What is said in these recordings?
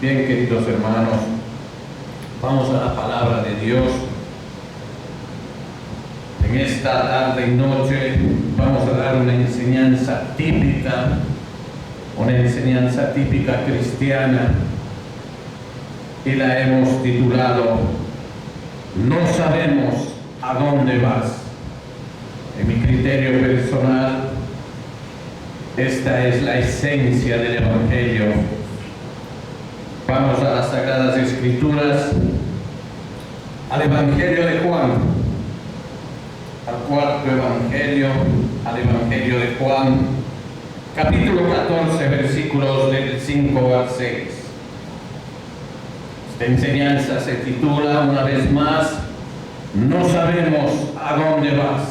Bien, queridos hermanos, vamos a la palabra de Dios. En esta tarde y noche vamos a dar una enseñanza típica cristiana, y la hemos titulado "No sabemos a dónde vas". En mi criterio personal, esta es la esencia del Evangelio. Vamos a las Sagradas Escrituras, al Evangelio de Juan, al cuarto Evangelio, al Evangelio de Juan, capítulo 14, versículos del 5 al 6. Esta enseñanza se titula una vez más, "No sabemos a dónde vas".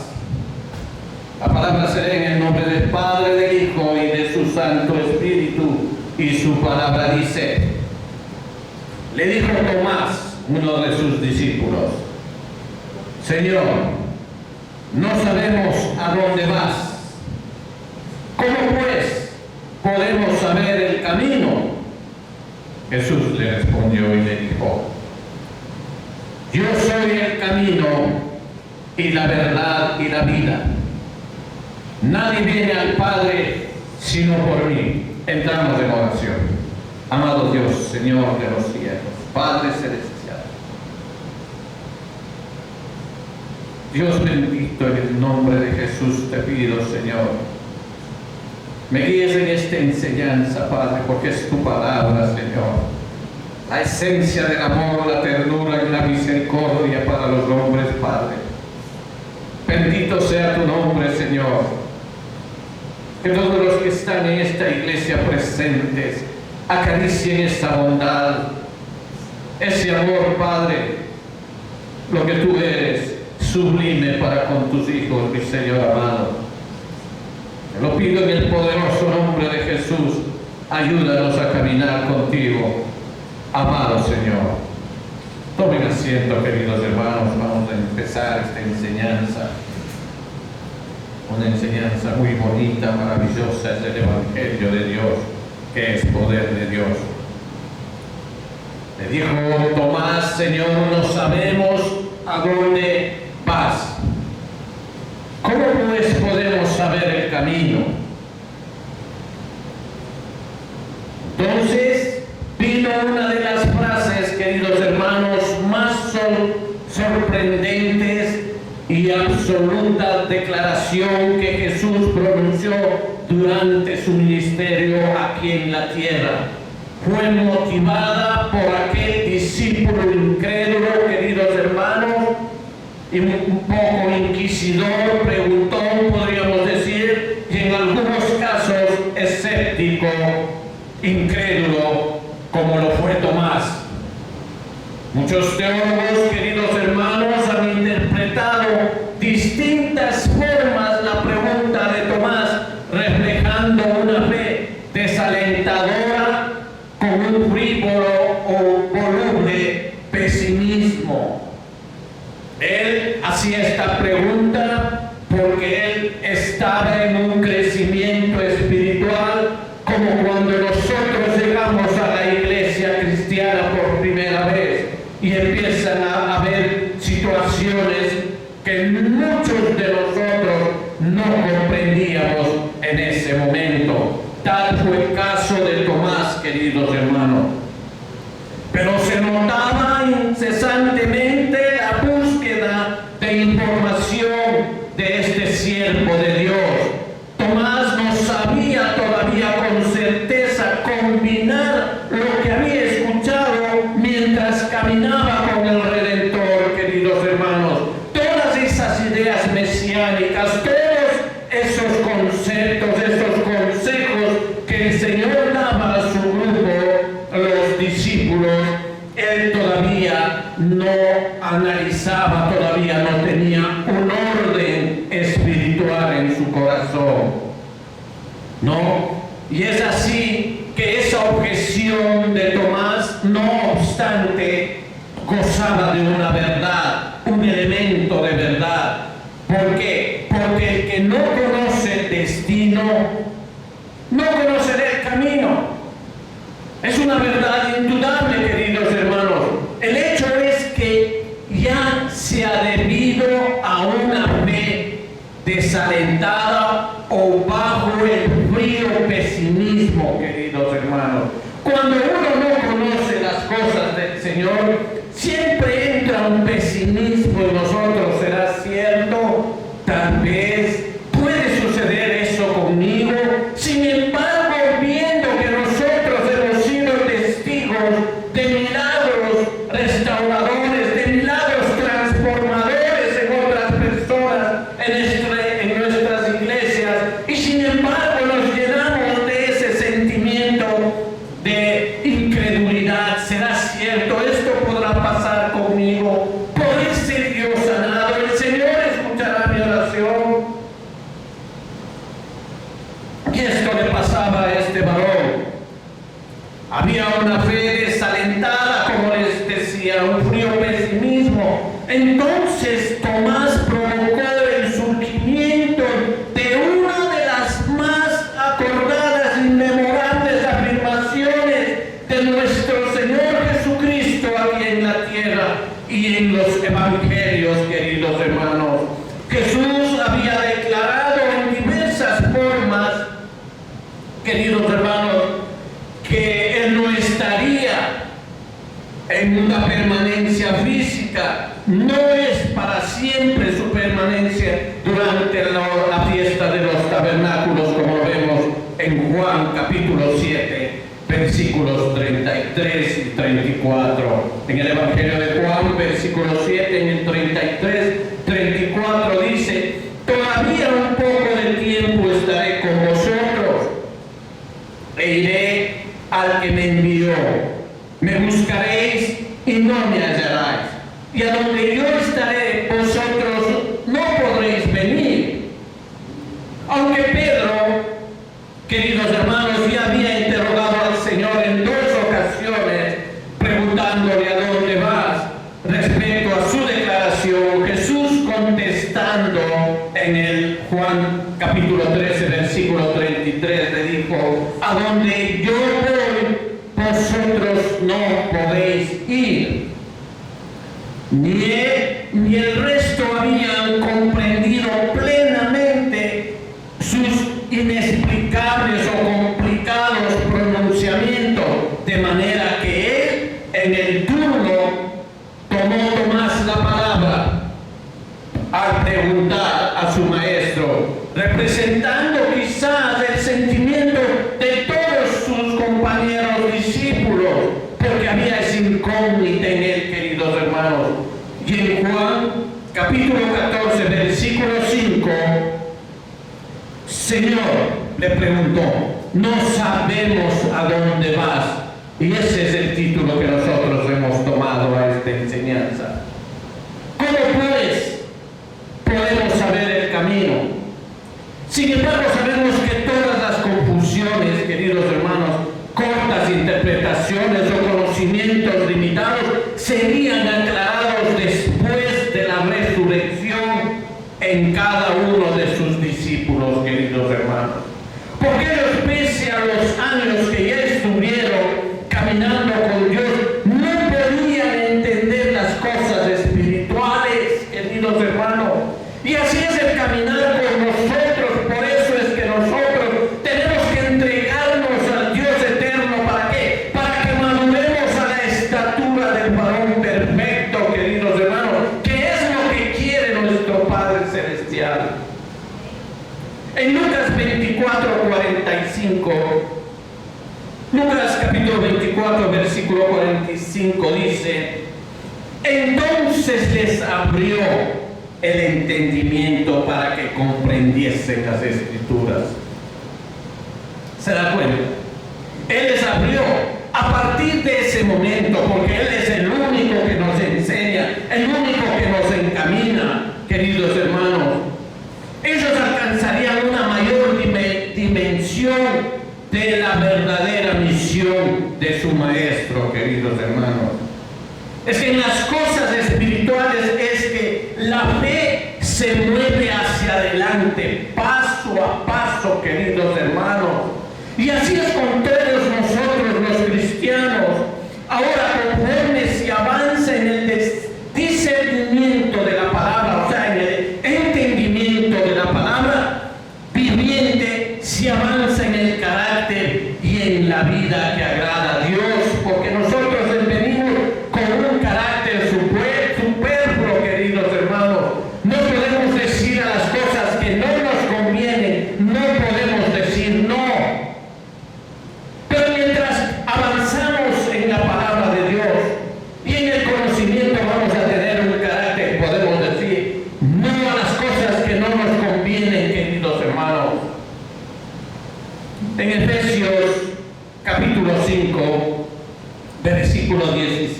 La palabra se lee en el nombre del Padre, del Hijo y de su Santo Espíritu, y su palabra dice: Le dijo Tomás, uno de sus discípulos: Señor, no sabemos a dónde vas. ¿Cómo pues podemos saber el camino? Jesús le respondió y le dijo: Yo soy el camino y la verdad y la vida. Nadie viene al Padre sino por mí. Entramos en oración. Amado Dios, Señor de los cielos, Padre celestial, Dios bendito, en el nombre de Jesús te pido, Señor, me guíes en esta enseñanza, Padre, porque es tu palabra, Señor, la esencia del amor, la ternura y la misericordia para los hombres, Padre. Bendito sea tu nombre, Señor. Que todos los que están en esta iglesia presentes acaricien esta bondad, ese amor, Padre, lo que tú eres, sublime para con tus hijos, mi Señor amado. Te lo pido en el poderoso nombre de Jesús. Ayúdanos a caminar contigo, amado Señor. Tomen asiento, queridos hermanos. Vamos a empezar esta enseñanza. Una enseñanza muy bonita, maravillosa, es el Evangelio de Dios, que es poder de Dios. Le dijo Tomás: Señor, no sabemos a dónde vas. ¿Cómo pues podemos saber el camino? Entonces vino una de las frases, queridos hermanos, más sorprendentes y absoluta declaración que Jesús pronunció durante su ministerio aquí en la tierra. Fue motivada por aquel discípulo incrédulo, queridos hermanos, y un poco inquisidor, preguntón, podríamos decir, y en algunos casos escéptico, incrédulo, como lo fue Tomás. Muchos teólogos, queridos hermanos, han interpretado distintas formas la pregunta de Tomás, reflejando una fe desalentadora con un frívolo o voluble pesimismo. Él hacía esta pregunta porque él estaba en un crecimiento espiritual, como cuando nosotros llegamos a la iglesia cristiana por primera vez y empiezan a haber situaciones que muchos de nosotros no comprendíamos en ese momento. Tal fue el caso de Tomás, queridos hermanos. Pero se notaba incesantemente la búsqueda de información de este siervo de Dios. Tomás no sabía todavía con certeza combinar lo que había escuchado mientras caminaba con el Redentor, queridos hermanos. Todas esas ideas mesiánicas, todos esos conceptos, esos consejos que el Señor daba a su grupo, los discípulos, él todavía no analizaba, todavía no tenía un orden espiritual en su corazón. No, y es así que esa objeción de Tomás, no obstante, gozaba de una verdad, un elemento de verdad. ¿Por qué? Porque el que no conoce el destino, no conocerá el camino. Es una verdad indudable. sea debido a una fe desalentada o bajo el frío pesimismo, queridos hermanos. Cuando uno no conoce las cosas del Señor, siempre entra un pesimismo en nosotros. ¿Será cierto? Tal vez puede suceder eso conmigo. Sin embargo, viendo que nosotros hemos sido testigos de milagros restauradores, de milagros transformadores en otras personas, en nuestras iglesias, y sin embargo nos llenamos de ese sentimiento de incredulidad. ¿Será cierto? ¿Esto podrá pasar conmigo? ¿Podré ser yo sanado? ¿El Señor escuchará mi oración? Y esto le pasaba a este varón. Había una fe desalentada, como les decía, un frío pesimismo. Entonces Tomás provocó el surgimiento de una de las más acordadas y memorables afirmaciones de nuestro Señor Jesucristo aquí en la tierra y en los evangelios, queridos hermanos. Jesús había declarado en diversas formas, queridos hermanos, que Él no estaría en una permanencia física. No es para siempre su permanencia durante la fiesta de los tabernáculos, como lo vemos en Juan capítulo 7, versículos 33 y 34. En el Evangelio de Juan, versículo 7, en el 34 dice: todavía un poco de tiempo estaré con vosotros e iré al que me envió. Me buscaréis y no me hallaréis. Y a donde yo estaré, vosotros no podréis venir. Aunque Pedro, queridos hermanos, ya había interrogado al Señor en 2 ocasiones, preguntándole a dónde vas, respecto a su declaración, Jesús contestando en el Juan capítulo 13, versículo 33, le dijo: a donde yo voy, vosotros no podéis ir. Ni el resto habían comprendido plenamente sus inexplicables o complicados pronunciamientos, de manera que él, en el turno, tomó Tomás la palabra al preguntar a su maestro, representando quizás el sentimiento de todos sus compañeros discípulos, porque había esa incógnita en él, queridos hermanos. Y en Juan capítulo 14, versículo 5, Señor, le preguntó, no sabemos a dónde vas. Y ese es el título que nosotros hemos tomado a esta enseñanza. ¿Cómo pues podemos saber el camino? Sin embargo, sabemos que todas las confusiones, queridos hermanos, cortas interpretaciones o conocimientos limitados serían aclarados después de la resurrección en cada uno de sus discípulos, queridos hermanos. Porque ellos, pese a los años que ya estuvieron caminando con Dios, no podían entender las cosas espirituales, queridos hermanos. Y así es el caminar con nosotros. Por eso es que nosotros tenemos que entregarnos al Dios eterno. ¿Para qué? Para que maduremos a la estatura del varón perfecto, queridos hermanos, que es lo que quiere nuestro Padre Celestial. En Lucas 24:45, Lucas capítulo 24, versículo 45 dice: entonces les abrió el entendimiento para que comprendiesen las Escrituras. ¿Se da cuenta? Él les abrió a partir de ese momento, porque Él es el único que nos enseña, el único que nos encamina, queridos hermanos. Ellos alcanzarían una mayor dimensión de la verdadera misión de su Maestro, queridos hermanos. Es que en las cosas espirituales es que la fe se mueve hacia adelante, paso a paso, queridos hermanos. Y así es con todos nosotros los cristianos. Ahora, conforme se avanza en el discernimiento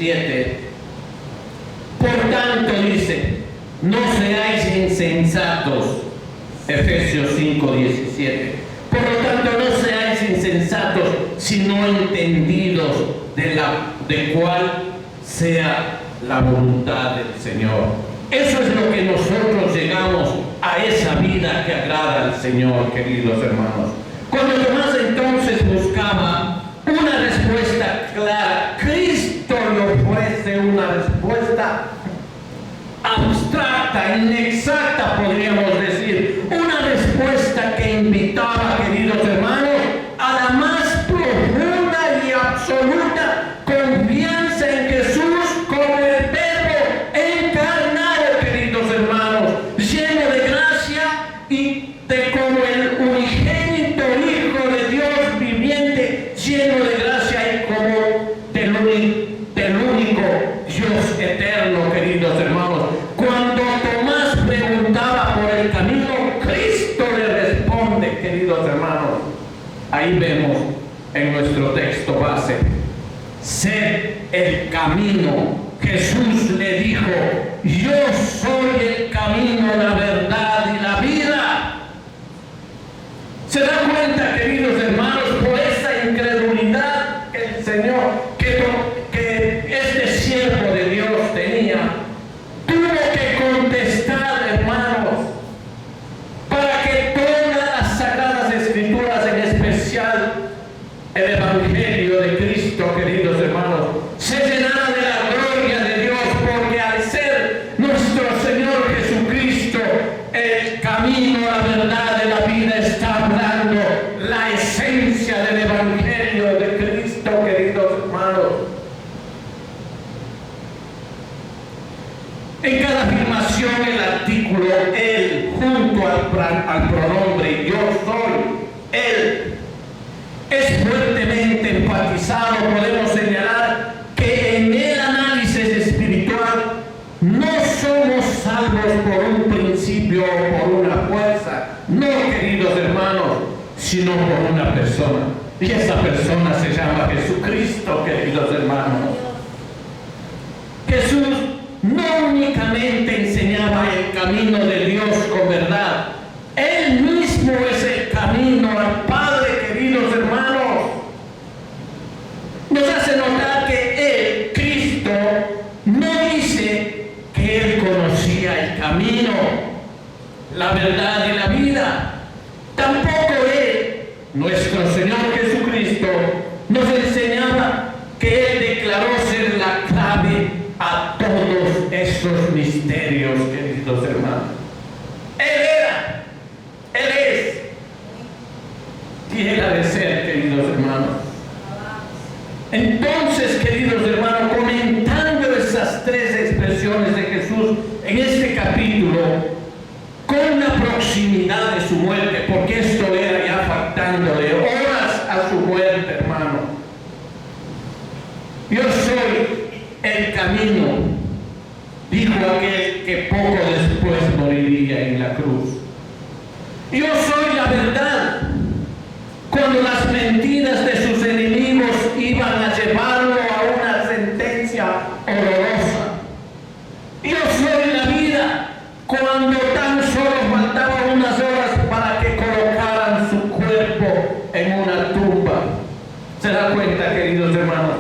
17. Por tanto, dice, no seáis insensatos. Efesios 5, 17. Por lo tanto, no seáis insensatos, sino entendidos de cuál sea la voluntad del Señor. Eso es lo que nosotros llegamos a esa vida que agrada al Señor, queridos hermanos. Cuando Tomás entonces buscaba una respuesta clara, Cristo le ofrece una respuesta abstracta, inexacta, podríamos decir, una respuesta que invitaba, queridos hermanos, a la más profunda y absoluta confianza en Jesús como el Verbo encarnado, queridos hermanos, lleno de gracia y de como el unigénito Hijo de Dios viviente, lleno de gracia y como del único Dios eterno, queridos hermanos. Cuando Tomás preguntaba por el camino, Cristo le responde, queridos hermanos. Ahí vemos en nuestro texto base, sé el camino. Jesús le dijo, yo soy el camino, la verdad y la vida. ¿Se da cuenta, queridos hermanos, por esa incredulidad que el Señor, que este siervo de Dios tenía? Tuvo que contestar, hermanos, para que todas las sagradas escrituras, en especial el Evangelio de Cristo, queridos hermanos, se llenara de la gloria de Dios, porque al ser nuestro Señor Jesucristo el camino, la verdad de la vida, está hablando la esencia del Evangelio de Cristo, queridos hermanos. En cada afirmación el artículo él junto al pronombre yo soy, él, es fuertemente enfatizado. Podemos señalar que en el análisis espiritual no somos salvos por un principio o por una fuerza, no, queridos hermanos, sino por una persona. Y esa persona se llama Jesucristo, queridos hermanos. Jesús no únicamente enseñaba el camino de Dios con verdad, Él mismo es el camino al Padre, queridos hermanos. Nos hace notar que Él, Cristo, no dice que Él conocía el camino, la verdad y la vida. Tampoco Él, nuestro Señor Jesucristo, nos enseñaba que Él declaró ser la clave a todos esos misterios, queridos hermanos. Él era, Él es, y Él ha de ser, queridos hermanos. Entonces, queridos hermanos, comentando esas tres expresiones de Jesús en este capítulo, con la proximidad de su muerte, porque esto era ya faltándole horas a su muerte, hermano. Yo soy el camino, dijo aquel que poco después moriría en la cruz. Yo soy la verdad. Cuando las mentiras de sus enemigos iban a llevarlo a una sentencia horrorosa. Yo soy la vida. Cuando tan solo faltaban unas horas para que colocaran su cuerpo en una tumba. ¿Se da cuenta, queridos hermanos?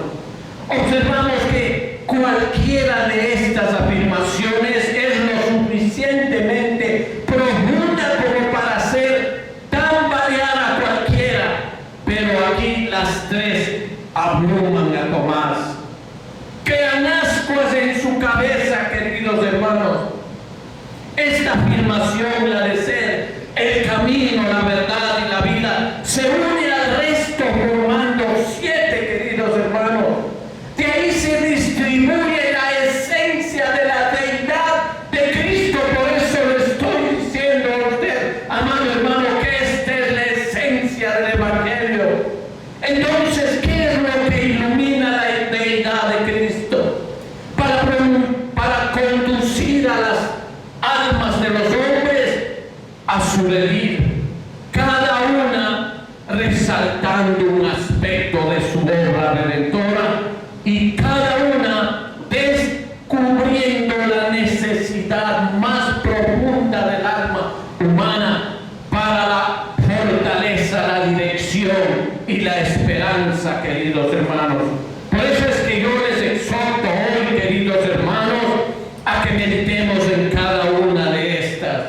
Observamos que cualquiera de estas afirmaciones es lo suficientemente profunda como para ser tan variada cualquiera, pero aquí las tres abruman a Tomás. Crean ascuas en su cabeza, queridos hermanos. Esta afirmación, la de ser el camino, la verdad y la vida, se une al resto formando 7, queridos hermanos. De ahí se distribuye la esencia de la deidad de Cristo. Por eso le estoy diciendo a usted, amado hermano, que esta es la esencia del Evangelio. Entonces, ¿qué es lo que ilumina la deidad de Cristo? Para conducir a las almas de los hombres a su redil, cada una resaltando un aspecto de su obra redentora y cada una necesidad más profunda del alma humana para la fortaleza, la dirección y la esperanza, queridos hermanos. Por eso es que yo les exhorto hoy, queridos hermanos, a que meditemos en cada una de estas,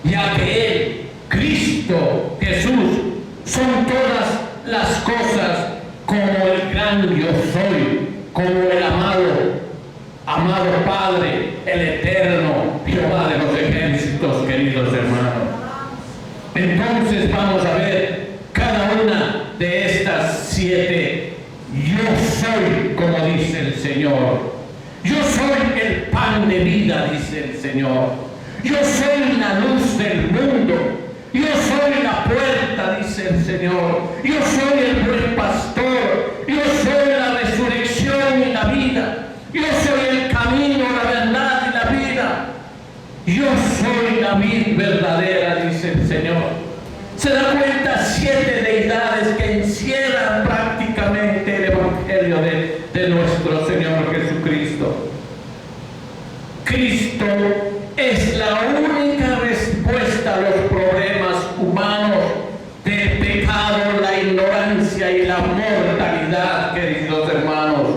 ya que Él, Cristo Jesús, son todas las cosas como el gran yo soy, como el amado Padre, el eterno Jehová de los ejércitos, queridos hermanos. Entonces vamos a ver cada una de estas 7. Yo soy, como dice el Señor. Yo soy el pan de vida, dice el Señor. Yo soy la luz del mundo. Yo soy la puerta, dice el Señor. Yo soy el buen pastor. Yo soy la resurrección y la vida. Yo soy el camino, la verdad y la vida. Yo soy la vid verdadera, dice el Señor. Se da cuenta 7 deidades que encierran prácticamente el Evangelio de nuestro Señor Jesucristo. Cristo es la única respuesta a los problemas humanos del pecado, la ignorancia y la mortalidad, queridos hermanos.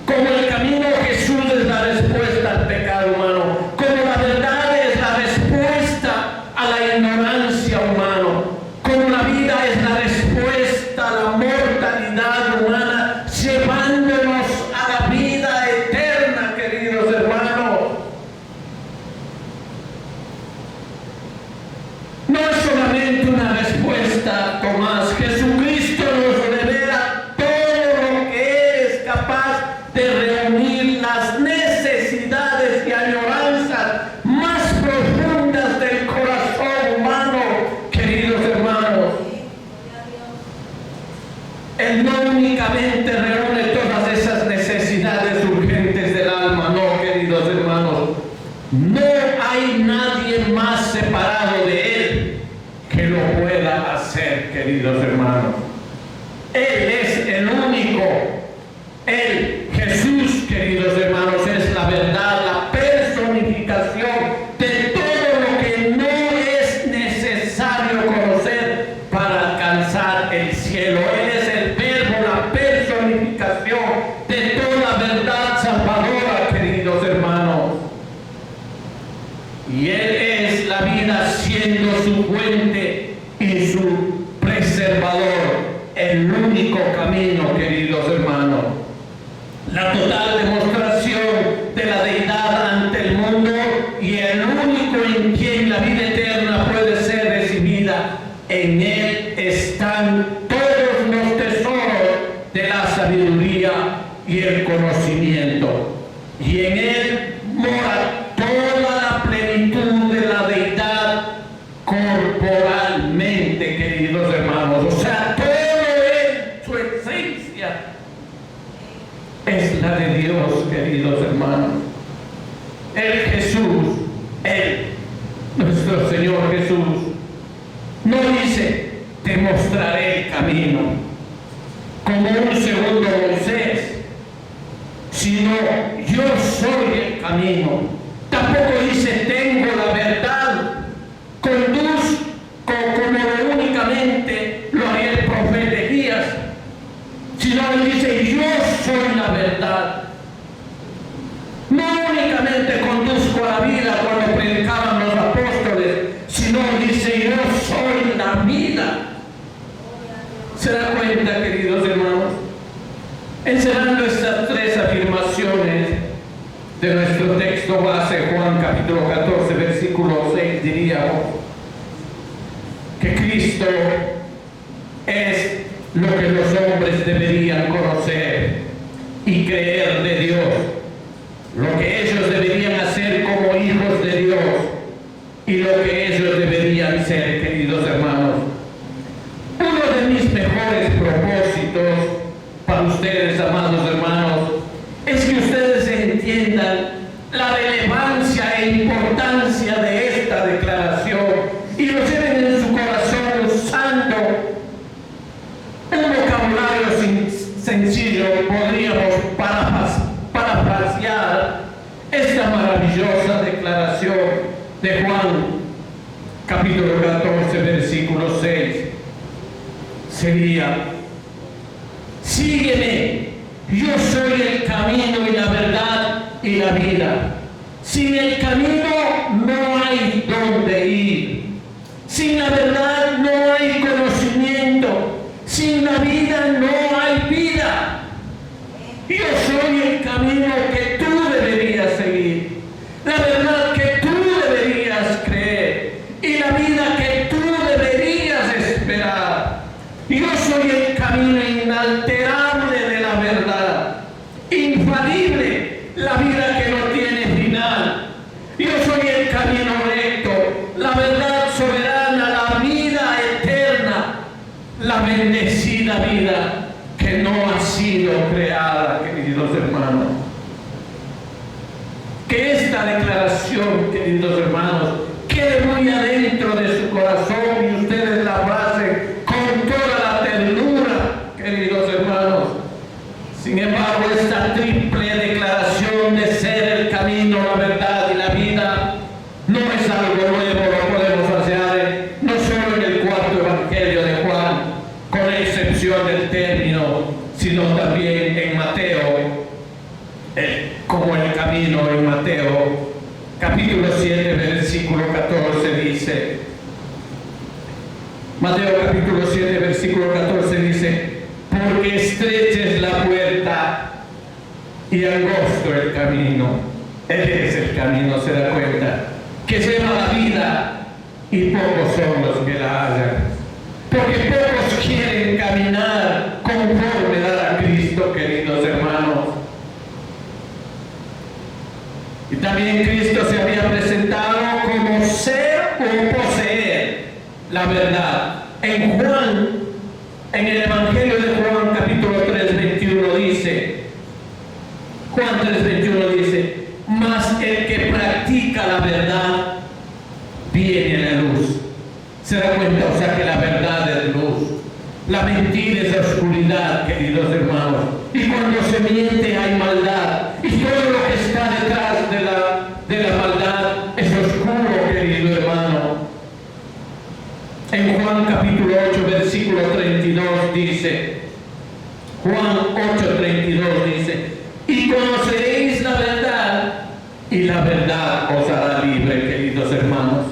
Como el camino, Jesús es la respuesta al pecado humano. Como la verdad es la respuesta a la ignorancia humana. Como la vida es la respuesta a la mortalidad humana, llevándonos a la vida eterna, queridos hermanos. No es solamente una respuesta, Tomás. Jesucristo nos revela todo lo que Él es capaz de reunir, las necesidades y añoranzas más profundas del corazón humano, queridos hermanos. Él no únicamente reúne todas esas necesidades urgentes del alma, no, queridos hermanos. No hay nadie más separado de Él que lo pueda hacer, queridos hermanos. Él es el único. Él, Jesús, queridos hermanos, es la verdad, la personificación de todo lo que no es necesario conocer para alcanzar el cielo. Él es el verbo, la personificación de toda verdad salvadora, queridos hermanos. Y Él es la vida siendo su fuente y su preservador, el único camino, queridos hermanos. La total demostración de la deidad ante el mundo y el único en quien la vida eterna puede ser recibida. En Él están todos los tesoros de la sabiduría y el conocimiento. Y en Él mora toda la plenitud de la deidad corporalmente, queridos hermanos. O sea, todo Él, su esencia, es la de Dios, queridos hermanos. El Jesús, Él, nuestro Señor Jesús, no dice, te mostraré el camino, como un segundo Moisés, sino yo soy el camino. Tampoco dice, tengo la verdad, conduzco como únicamente lo haría el profeta Elías, sino él dice, yo soy la verdad. No únicamente conduzco a la vida cuando predicaban los apóstoles, sino dice, yo soy la vida. ¿Se da cuenta, queridos hermanos? Encerrando estas 3 afirmaciones de nuestro texto base, Juan capítulo 14, versículo 6, diríamos que Cristo es lo que los hombres deberían conocer y creer de Dios, lo que ellos deberían hacer como hijos de Dios y lo que ellos deberían ser, queridos hermanos. Uno de mis mejores propósitos para ustedes, amados hermanos, es que ustedes entiendan la relevancia e importancia de esta declaración y lo lleven en su corazón usando un vocabulario sencillo. Podríamos parafrasear esta maravillosa declaración de Juan, capítulo 14, versículo 6, sería: sígueme, yo soy el camino y la verdad y la vida. Sin el camino no hay dónde ir. Sin la verdad no hay conocimiento. Sin la vida no hay vida. Yo soy el camino que tú deberías seguir, la verdad que tú deberías creer y la vida que tú deberías esperar. Yo soy el camino inalterable de la verdad, infalible, la vida que no tiene final. Yo soy el camino recto, la verdad soberana, la vida eterna, la bendecida vida que no ha sido creada, queridos hermanos. Que esta declaración, queridos hermanos, quede muy adentro de su corazón y ustedes la abracen con toda la ternura, queridos hermanos. Sin embargo, esta triple declaración de ser el camino, la verdad y la vida no es algo nuevo, lo podemos hacer no solo en el cuarto evangelio de Juan, con excepción del término, sino también en Mateo, como el camino en Mateo, capítulo 7, versículo 14 dice, Mateo capítulo 7, versículo 14 dice: porque estrecha es la puerta y angosto el camino. Él es el camino, se da cuenta, que lleva la vida y pocos son los que la hallan. Porque pocos quieren caminar conforme a Cristo, queridos hermanos. Y también Cristo se había presentado como ser o poseer la verdad. En Juan, en el Evangelio de Juan, capítulo 3, 21 dice, Juan 3, 21 dice: mas el que practica la verdad viene a la luz. ¿Se da cuenta? O sea que la verdad es luz. La mentira es oscuridad, queridos hermanos. Y cuando se miente hay maldad. Y todo lo que está detrás de la maldad es oscuro, querido hermano. En Juan capítulo 8, versículo 32 dice, Juan 8, 32 dice: y conoceréis la verdad, y la verdad os hará libre, queridos hermanos.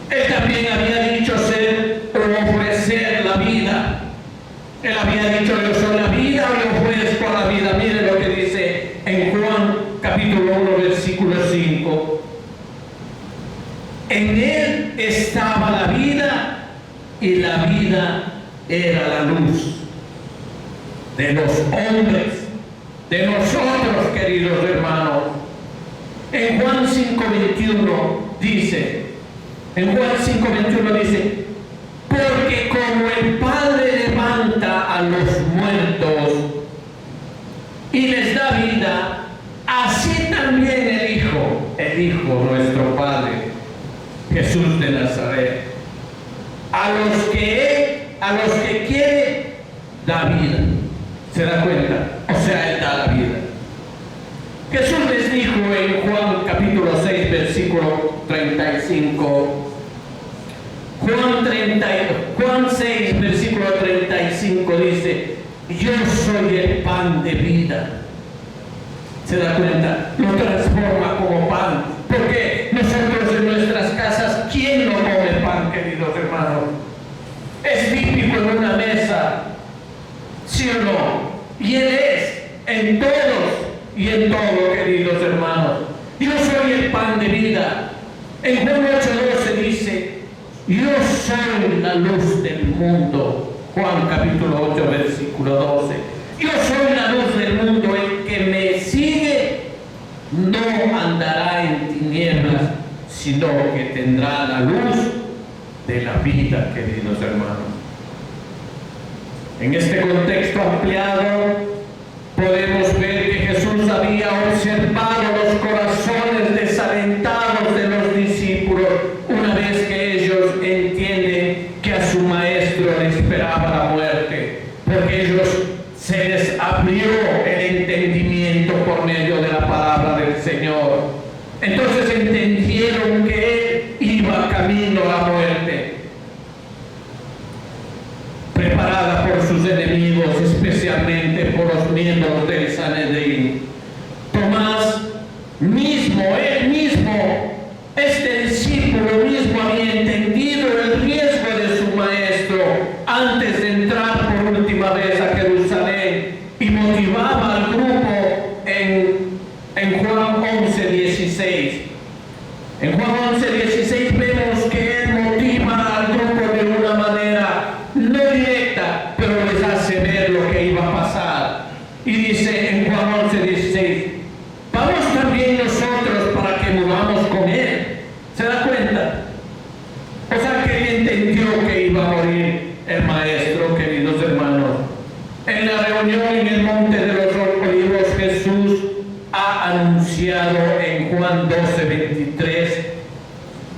Él también había dicho ser o ofrecer la vida. Él había dicho: yo soy la vida y ofrezco la vida. Miren lo que dice en Juan capítulo 1, versículo 5. En él estaba la vida y la vida era la luz de los hombres, de nosotros, queridos hermanos. En Juan 5:21 dice, porque como el Padre levanta a los muertos y les da vida, así también el Hijo nuestro Padre, Jesús de Nazaret, a los que quiere, da vida. ¿Se da cuenta? O sea, Él da la vida. Jesús les dijo en Juan capítulo 6, versículo 35, Juan 6, versículo 35 dice: yo soy el pan de vida. ¿Se da cuenta? Lo transforma como pan. Porque nosotros en nuestras casas, ¿quién no come pan, queridos hermanos? Es típico en una mesa, ¿sí o no? Y Él es en todos y en todo, queridos hermanos. Yo soy el pan de vida. En Juan 8:12 dice: yo soy la luz del mundo. Juan capítulo 8, versículo 12. Yo soy la luz del mundo. El que me sigue no andará en tinieblas, sino que tendrá la luz de la vida, queridos hermanos. En este contexto ampliado podemos ver que Jesús había observado los corazones desalentados de los discípulos una vez que ellos entienden que a su maestro le esperaba la muerte, porque ellos se les abrió el entendimiento por medio de la palabra del Señor. Entonces entendieron este discípulo mismo había entendido el riesgo de su maestro antes de entrar por última vez a Jerusalén y motivaba al grupo en Juan 11:16. En Juan 11:16 vemos que él motiva al grupo de una manera no directa, pero les hace ver lo que iba a pasar. Y dice en Juan 11:16, vamos también nosotros para que muramos con él. ¿Se da cuenta? O sea que él entendió que iba a morir el maestro, queridos hermanos. En la reunión en el monte de los Olivos, Jesús ha anunciado en Juan 12:23,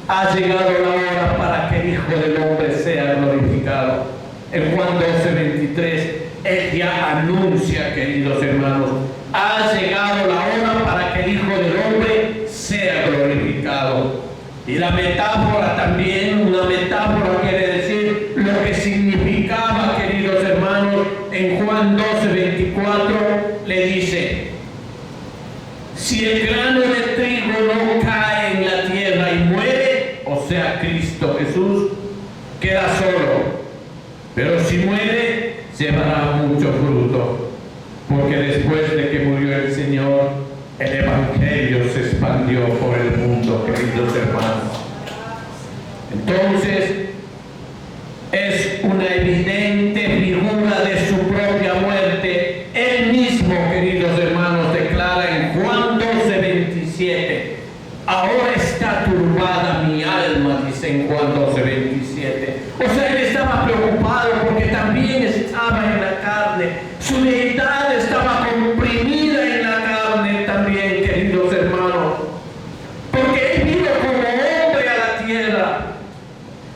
ha llegado la hora para que el Hijo del Hombre sea glorificado. En Juan 12:23, él ya anuncia, queridos hermanos, ha llegado la hora para que el Hijo del Hombre sea glorificado. Y la metáfora también, una metáfora quiere decir lo que significaba, queridos hermanos, en Juan 12:24 le dice, si el grano de trigo no cae en la tierra y muere, o sea, Cristo Jesús, queda solo. Pero si muere, llevará mucho fruto. Porque después de que murió el Señor, el Evangelio se expandió por el mundo, queridos hermanos. Entonces, es una evidente figura de su propia muerte. Él mismo, queridos hermanos, declara en Juan 12:27, ahora está turbada mi alma, dice en Juan 12:27. O sea, él estaba preocupado porque también estaba en la carne. Su deidad estaba comprimida en la carne también, queridos hermanos. Porque él vino como hombre a la tierra.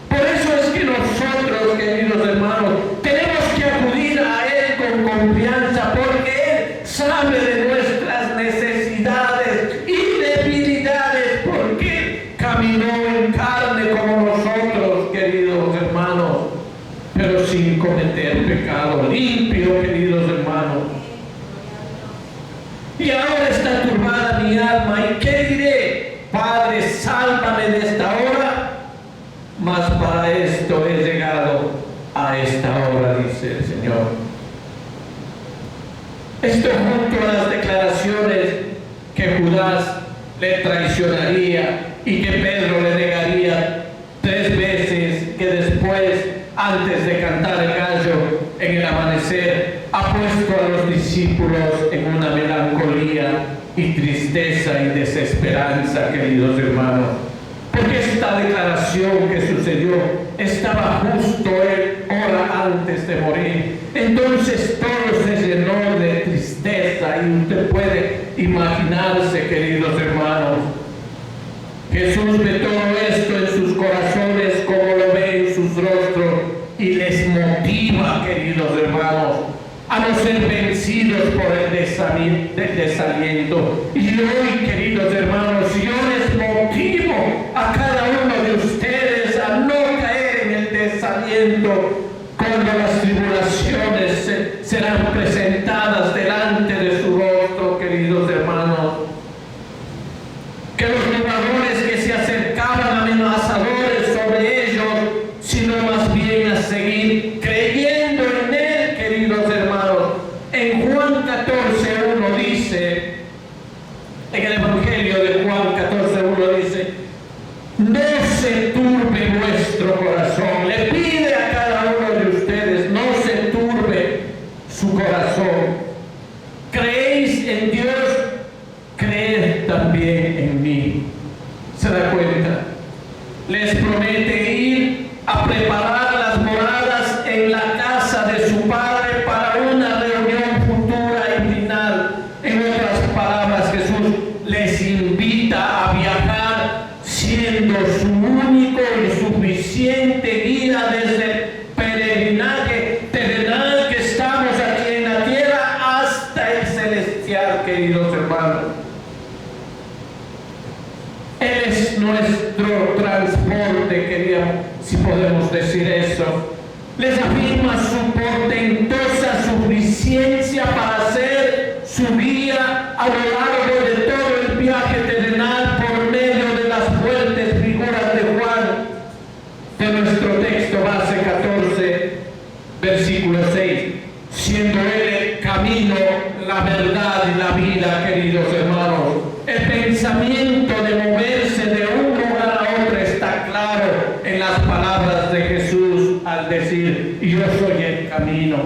Por eso es que nosotros, queridos hermanos, tenemos que acudir a él con confianza, porque él sabe de nuestras necesidades y debilidades, porque caminó en carne como nosotros, queridos hermanos, pero sin cometer pecado, limpio, queridos hermanos. Y ahora está turbada mi alma, ¿y qué diré? Padre, sálvame de esta hora, mas para esto he llegado a esta hora, dice el Señor. Esto junto a las declaraciones que Judas le traicionaría y que Pedro le negaría 3 veces, que después, antes de cantar el gallo en el amanecer, ha puesto a los discípulos en una melancolía y tristeza y desesperanza, queridos hermanos. Porque esta declaración que sucedió estaba justo hora antes de morir. Entonces todo se llenó de tristeza y usted puede imaginarse, queridos hermanos. Jesús ve todo esto en sus corazones como lo ve en sus rostros y les motiva, queridos hermanos, a no ser vencidos por el desaliento. Y hoy, queridos hermanos, yo les motivo a cada uno de ustedes a no caer en el desaliento cuando las tribulaciones serán presentadas delante de su rostro, queridos hermanos. Que los jugadores que se acercaban amenazadores sobre ellos, sino más bien a seguir creyendo en él, queridos hermanos. En Juan 14:1 dice, en el Evangelio de Juan 14:1 dice, no se turbe vuestro corazón. Le pide a cada uno de ustedes, no se turbe su corazón. ¿Creéis en Dios? Creed también en mí. ¿Se da cuenta? Les promete ir a preparar las moradas en la casa de su Padre para una reunión futura y final. En otras palabras, Jesús les invita a viajar siendo su único y suficiente guía desde el peregrinaje terrenal que estamos aquí en la tierra hasta el celestial, queridos hermanos. Él es nuestro transporte, queríamos, si podemos decir eso. Les afirma su portentosa suficiencia para ser su guía a lo largo de todo el viaje terrenal por medio de las fuertes soy el camino.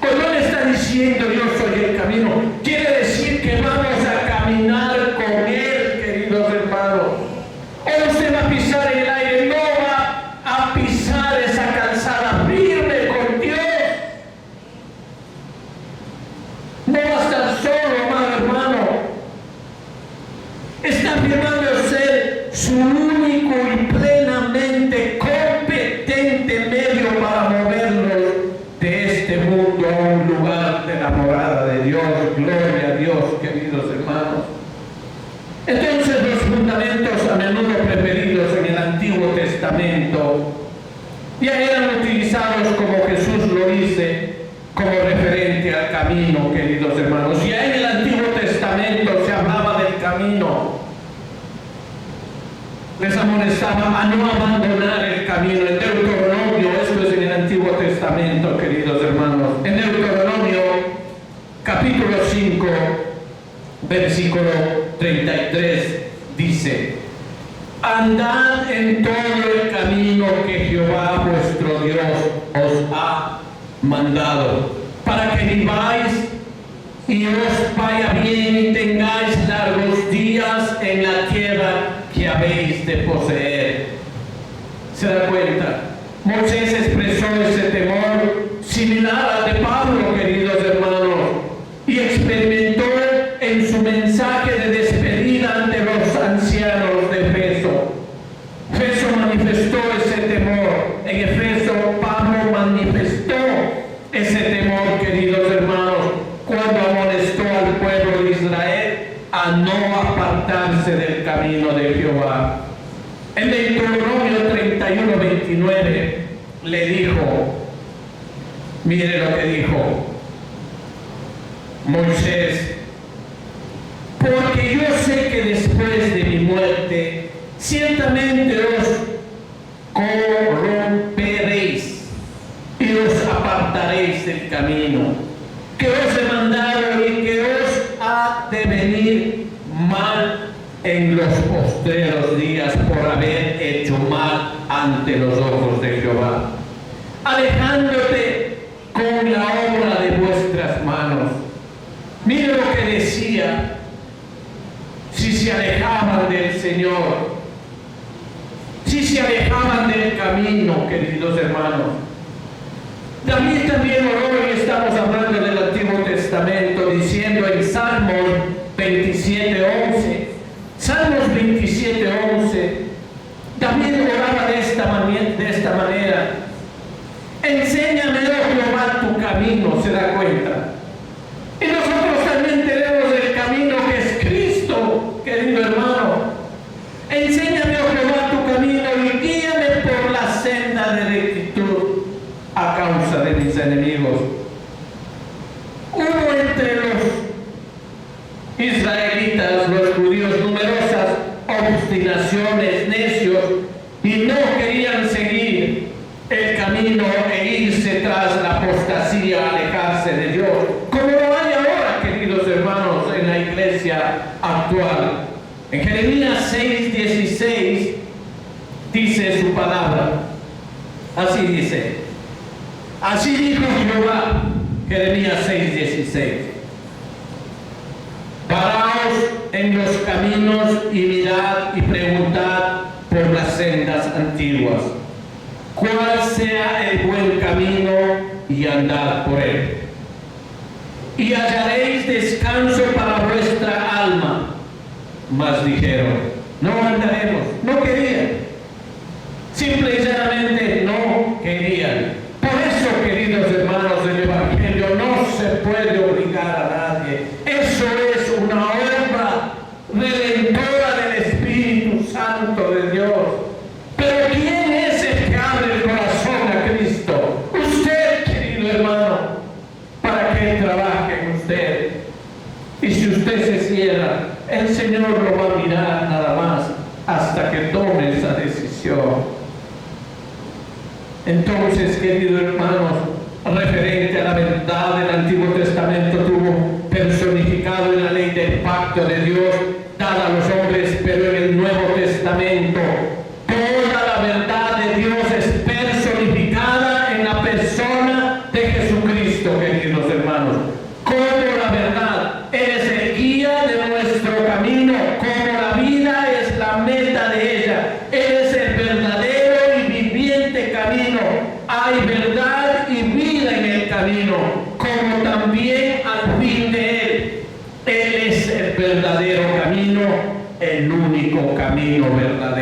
Cuando Él está diciendo yo soy el camino, quiere decir que vamos a caminar con Él, queridos hermanos. O usted va a pisar el aire, no va a pisar esa calzada firme con Dios. No va a estar solo, amado hermano. Está afirmando ser su único y plenamente competente medio para movernos de este mundo a un lugar de la morada de Dios. Gloria a Dios, queridos hermanos. Entonces los fundamentos a menudo preferidos en el Antiguo Testamento ya eran utilizados, como Jesús lo dice, como referente al camino, queridos hermanos. Ya en el Antiguo Testamento se hablaba del camino. Les amonestaba a no abandonar el camino. En Deuteronomio, esto es en el Antiguo Testamento, queridos hermanos. En Deuteronomio, capítulo 5, versículo 33, dice: andad en todo el camino que Jehová vuestro Dios os ha mandado, para que viváis y os vaya bien y tengáis largos días en la tierra que habéis de poseer. ¿Se da cuenta? Moisés expresó ese temor similar al de Pablo, queridos hermanos, y experimentó en su mensaje de despedida ante los ancianos de Efeso. Efeso manifestó ese temor. En Efeso, Pablo manifestó ese temor, queridos hermanos, cuando amonestó al pueblo de Israel a no apartarse del camino de Jehová. En Deuteronomio 31, 29 le dijo, mire lo que dijo Moisés: porque yo sé que después de mi muerte ciertamente os corromperéis y os apartaréis del camino que os he mandado, y que os ha de venir mal en los postreros días por haber hecho mal ante los ojos de Jehová, alejándote con la obra de vuestras manos. Mire lo que decía: si se alejaban del Señor, si se alejaban del camino, queridos hermanos. David también oró, y estamos hablando del Antiguo Testamento, diciendo en Salmos 27:11, Salmos 27:11, David oraba de esta manera: enséñame, oh Jehová, tu camino. ¿Se da cuenta? Y nosotros también tenemos el camino que es Cristo, querido hermano. Enséñame, oh Jehová, tu camino, y guíame por la senda de rectitud a causa de mis enemigos. Hubo entre los israelitas, los judíos, numerosas obstinaciones, necios, y no querían seguir el camino e irse tras la apostasía, alejarse de Dios, como lo hay ahora, queridos hermanos, en la iglesia actual. En Jeremías 6:16 dice su palabra, así dice: así dijo Jehová, Jeremías 6:16, paraos en los caminos y mirad y preguntad por las sendas antiguas, cuál sea el buen camino, y andad por él, y hallaréis descanso para vuestra alma. Mas dijeron: no andaremos. No querían, simple y llanamente no querían. Por eso, queridos hermanos, el Evangelio no se puede obligar a nadie. Eso es una obra redentora del Espíritu Santo de Dios. Pero ¿quién es el que abre el corazón a Cristo? Usted, querido hermano, para que Él trabaje en usted. Y si usted se cierra, el Señor lo va a mirar nada más hasta que tome esa decisión. Entonces, queridos hermanos, referente a la verdad del Antiguo Testamento, tuvo personificado en la ley del pacto de Dios dada a los hombres, pero en el Nuevo Testamento toda la verdad de Dios es personificada en la persona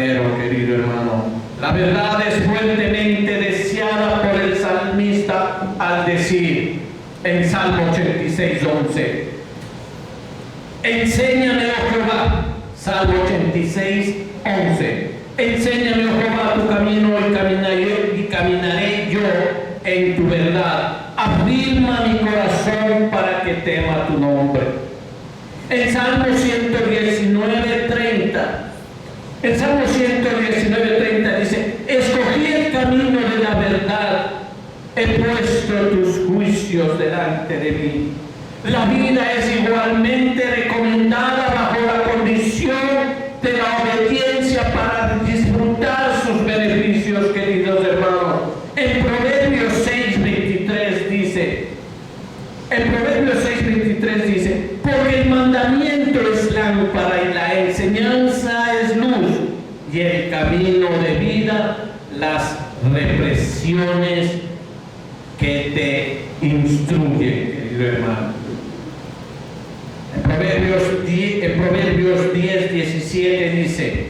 verdadero, querido hermano. La verdad es fuertemente deseada por el salmista al decir en Salmo 86:11: enséñame, oh Jehová, Salmo 86:11, enséñame, oh Jehová, tu camino y caminaré yo en tu verdad. Afirma mi corazón para que tema tu nombre. En Salmo 119:30, el Salmo 119:30 dice: escogí el camino de la verdad, he puesto tus juicios delante de mí. La vida es igualmente recomendada bajo la condición de la obediencia para disfrutar sus beneficios, queridos hermanos. En Proverbios 6:23 dice, porque el mandamiento es lámpara y la enseñanza es luz, y el camino de vida, las represiones que te instruyen, querido hermano. En Proverbios 10:17 dice: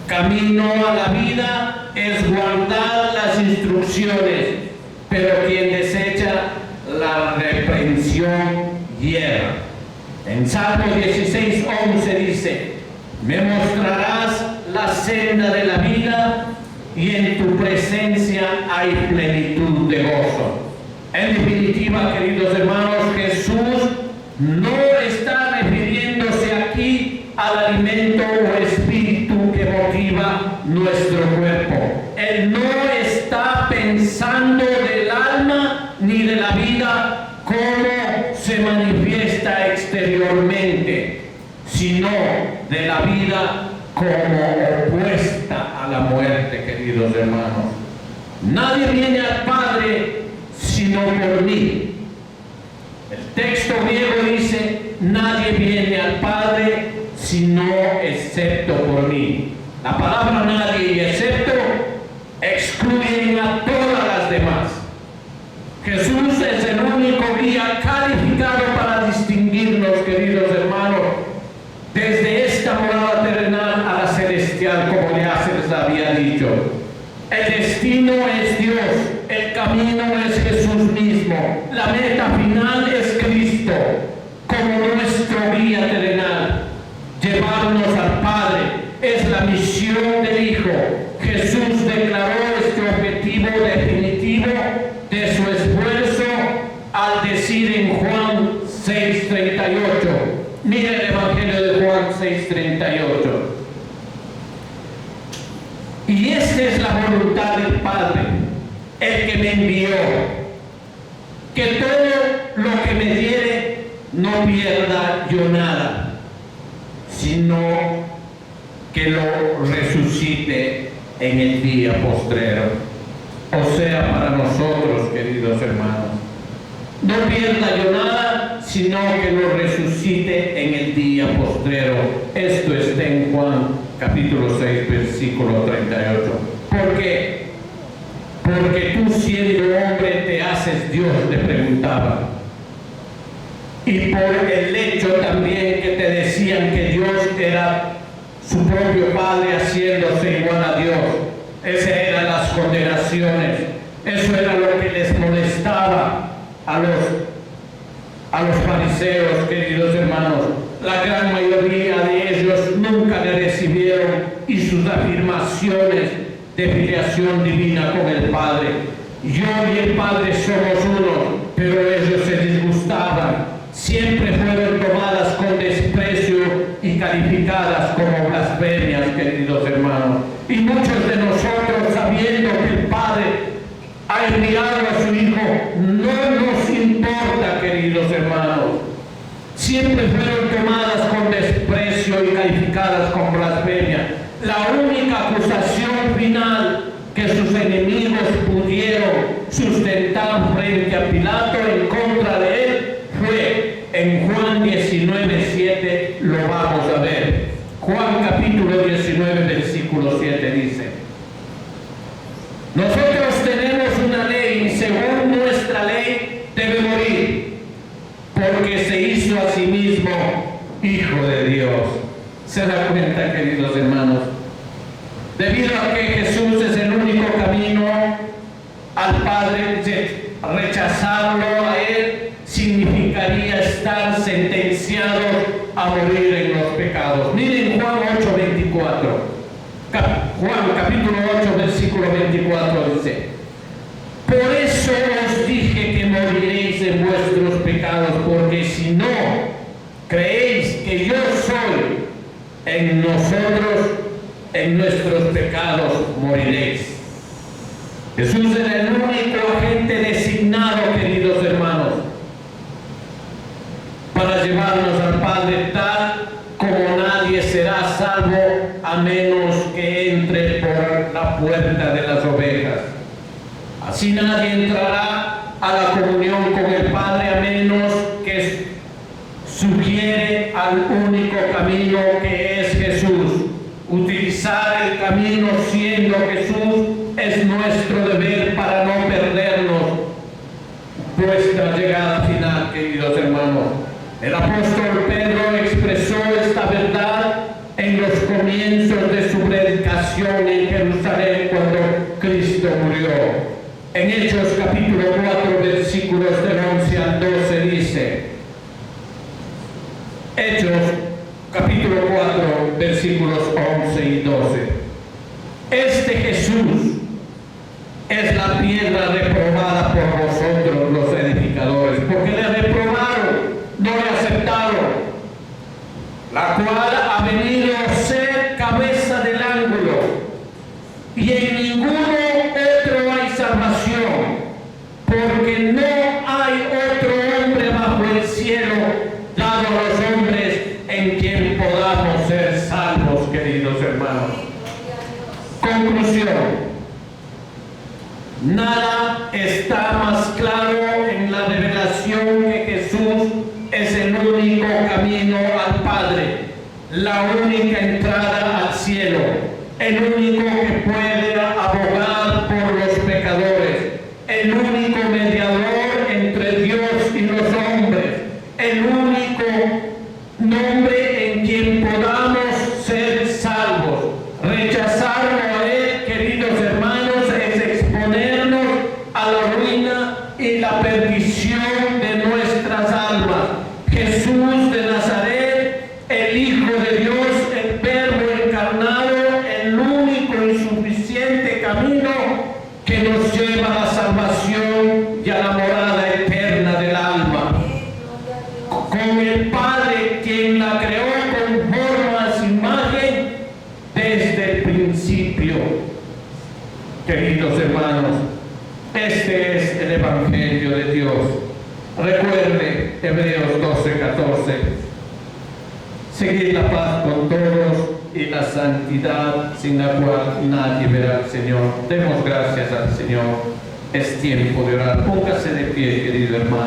camino a la vida es guardar las instrucciones, pero quien desecha la reprensión hierra. En Salmo 16:11 dice: me mostrarás la senda de la vida, y en tu presencia hay plenitud de gozo. En definitiva, queridos hermanos, Jesús no está refiriéndose aquí al alimento o espíritu que motiva nuestro cuerpo. Él no está pensando del alma ni de la vida cómo se manifiesta exteriormente, sino de la vida como opuesta a la muerte, queridos hermanos. Nadie viene al Padre sino por mí. El texto griego dice: nadie viene al Padre sino excepto por mí. La palabra nadie y excepto excluyen a todas las demás. Jesús es el único guía calificado para distinguirnos, queridos hermanos, desde esta morada terrenal a la celestial, como ya se les había dicho. El destino es Dios, el camino es Jesús mismo, la meta final es Cristo, como nuestro guía terrenal. Llevarnos al Padre es la misión del Hijo. Jesús declaró este objetivo definitivo de su esfuerzo al decir en Juan 6:38. Mira el Evangelio de Juan 6:38. Y esta es la voluntad del Padre, el que me envió, que todo lo que me diere no pierda yo nada, sino que lo resucite en el día postrero. O sea, para nosotros, queridos hermanos, no pierda yo nada, sino que lo resucite en el día postrero. Esto está en Juan capítulo 6, versículo 38. ¿Por qué? Porque tú, siendo hombre, te haces Dios, le preguntaba. Y por el hecho también que te decían que Dios era su propio Padre haciéndose igual a Dios. Esas eran las condenaciones. Eso era lo que les molestaba a los fariseos, queridos hermanos. La gran mayoría de ellos nunca le recibieron, y sus afirmaciones de filiación divina con el Padre. Yo y el Padre somos uno, pero ellos se disgustaban. Siempre fueron tomadas con desprecio y calificadas como blasfemias, queridos hermanos. Y muchos de nosotros, sabiendo que el Padre ha enviado a su Hijo, no nos importa, queridos hermanos. Siempre fueron tomadas con desprecio y calificadas con blasfemia. La única acusación final que sus enemigos pudieron sustentar frente a Pilato en contra de él fue en Juan 19:7, lo vamos a ver. Juan capítulo 19, versículo 7 dice: nosotros tenemos una ley, y según nuestra ley debe morir, porque se hizo a sí mismo Hijo de Dios. ¿Se da cuenta, queridos hermanos? Debido a que Jesús es el único camino al Padre, rechazarlo a Él significaría estar sentenciado a morir en los pecados. Miren Juan 8:24. Juan capítulo 8, versículo 24 dice: por eso os dije que moriréis en vuestros pecados, porque si no creéis que yo soy, en nosotros, en nuestros pecados moriréis. Jesús era el único agente designado, queridos hermanos, para llevarnos al Padre, tal como nadie será salvo a menos que entre por la puerta de las ovejas. Así nadie entrará a la comunión con el Padre a menos que sugiere al único camino, que es Jesús. Utilizar el camino siendo Jesús es nuestro deber para no perdernos nuestra llegada final, queridos hermanos. El apóstol Pedro expresó esta verdad en los comienzos de su predicación en Jerusalén cuando Cristo murió. En Hechos capítulo 4, versículos del 11 al 12 dice: Hechos capítulo 4, versículos 11 y 12. Este Jesús es la piedra reprobada por vosotros los edificadores, porque le reprobaron, no le aceptaron, la cual ha venido a ser cabeza del ángulo, y en ninguno otro hay salvación, porque no hay otro hombre bajo el cielo dado a los hombres en quien podamos ser salvos, queridos hermanos. Conclusión: nada está más claro en la revelación que Jesús es el único camino al Padre, la única entrada al cielo, el único que puede abogar por los pecadores, el único mediador entre Dios y los hombres, el único nombre en quien podamos ser salvos. Rechazarlo a Él, queridos hermanos, es exponernos a la ruina y la perdición de nuestras almas. Jesús de Nazaret, el Hijo de Dios, el Verbo encarnado, el único y suficiente camino que nos lleva a la salvación y a la morada eterna del alma. Con el Padre, quien la creó con forma a su imagen desde el principio. Queridos hermanos, este es el Evangelio de Dios. Recuerde Hebreos 12:14. Seguid la paz con todos y la santidad, sin la cual nadie verá al Señor. Demos gracias al Señor. Es tiempo de orar. Póngase de pie, querido hermano.